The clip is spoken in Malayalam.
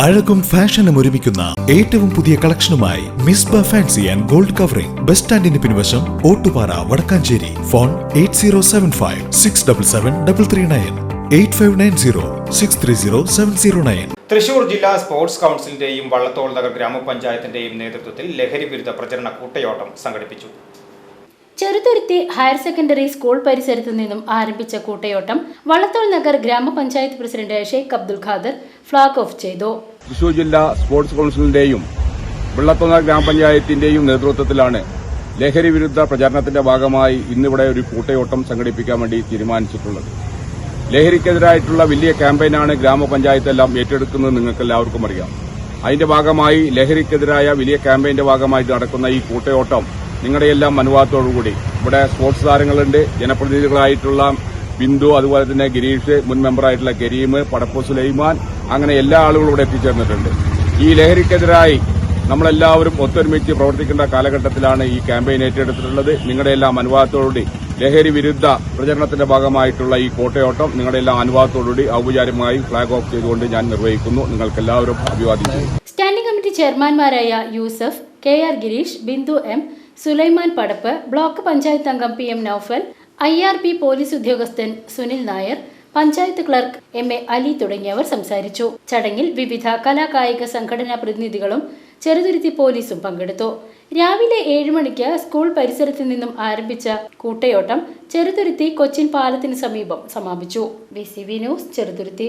അഴകും ഫാഷനും ഒരുമിക്കുന്ന ഏറ്റവും പുതിയ കളക്ഷനുമായി Misba fancy and gold covering bus സ്റ്റാൻഡിന് പിൻവശം ഓട്ടുപാറ വടക്കാഞ്ചേരി. ഫോൺ 8075677339 8590630709. തൃശൂർ ജില്ലാ സ്പോർട്സ് കൗൺസിലിന്റെയും വള്ളത്തോൾ നഗർ ഗ്രാമപഞ്ചായത്തിന്റെയും നേതൃത്വത്തിൽ ലഹരി വിരുദ്ധ പ്രചരണ കൂട്ടയോട്ടം സംഘടിപ്പിച്ചു. ചെറുതുരുത്തി ഹയർ സെക്കൻഡറി സ്കൂൾ പരിസരത്തു നിന്നും ആരംഭിച്ച കൂട്ടയോട്ടം വള്ളത്തോൾ നഗർ ഗ്രാമപഞ്ചായത്ത് president Sheikh Abdul Khader flag off ചെയ്തു. തൃശൂർ ജില്ലാ സ്പോർട്സ് കൌൺസിലിന്റെയും വള്ളത്തോൾ നഗർ ഗ്രാമപഞ്ചായത്തിന്റെയും നേതൃത്വത്തിലാണ് ലഹരി വിരുദ്ധ പ്രചാരണത്തിന്റെ ഭാഗമായി ഇന്നിവിടെ ഒരു കൂട്ടയോട്ടം സംഘടിപ്പിക്കാൻ വേണ്ടി തീരുമാനിച്ചിട്ടുള്ളത്. ലഹരിക്കെതിരായിട്ടുള്ള വലിയ ക്യാമ്പയിനാണ് ഗ്രാമപഞ്ചായത്ത് എല്ലാം ഏറ്റെടുക്കുന്നത്, നിങ്ങൾക്ക് എല്ലാവർക്കും അറിയാം. അതിന്റെ ഭാഗമായി ലഹരിക്കെതിരായ വലിയ ക്യാമ്പയിന്റെ ഭാഗമായിട്ട് നടക്കുന്ന ഈ കൂട്ടയോട്ടം നിങ്ങളുടെയെല്ലാം അനുവാദത്തോടുകൂടി ഇവിടെ സ്പോർട്സ് താരങ്ങളുണ്ട്, ജനപ്രതിനിധികളായിട്ടുള്ള ബിന്ദു, അതുപോലെ തന്നെ ഗിരീഷ്, മുൻ മെമ്പറായിട്ടുള്ള കരീം, പടപ്പു സുലൈമാൻ, അങ്ങനെ എല്ലാ ആളുകളും ഇവിടെ എത്തിച്ചേർന്നിട്ടുണ്ട്. ഈ ലഹരിക്കെതിരായി നമ്മളെല്ലാവരും ഒത്തൊരുമിച്ച് പ്രവർത്തിക്കേണ്ട കാലഘട്ടത്തിലാണ് ഈ ക്യാമ്പയിൻ ഏറ്റെടുത്തിട്ടുള്ളത്. നിങ്ങളുടെ എല്ലാം അനുവാദത്തോടുകൂടി ലഹരി വിരുദ്ധ പ്രചരണത്തിന്റെ ഭാഗമായിട്ടുള്ള ഈ കോട്ടയോട്ടം നിങ്ങളുടെ എല്ലാം അനുവാദത്തോടുകൂടി ഔപചാരികമായി ഫ്ളാഗ് ഓഫ് ചെയ്തുകൊണ്ട് ഞാൻ നിർവഹിക്കുന്നു. നിങ്ങൾക്കെല്ലാവരും അഭിവാദ്യം ചെയ്യും. സ്റ്റാൻഡിംഗ് കമ്മിറ്റി ചെയർമാൻമാരായ Yusuf, KR Girish, Bindu M, Sulaiman Padappu, block panchayat അംഗം PM നൌഫൽ, IRB പോലീസ് ഉദ്യോഗസ്ഥൻ സുനിൽ നായർ, പഞ്ചായത്ത് ക്ലർക്ക് MA അലി തുടങ്ങിയവർ സംസാരിച്ചു. ചടങ്ങിൽ വിവിധ കലാകായിക സംഘടനാ പ്രതിനിധികളും ചെറുതുരുത്തി പോലീസും പങ്കെടുത്തു. രാവിലെ 7 മണിക്ക് സ്കൂൾ പരിസരത്ത് നിന്നും ആരംഭിച്ച കൂട്ടയോട്ടം ചെറുതുരുത്തി കൊച്ചിൻ പാലത്തിന് സമീപം സമാപിച്ചു. VCV news, Cheruthuruthy.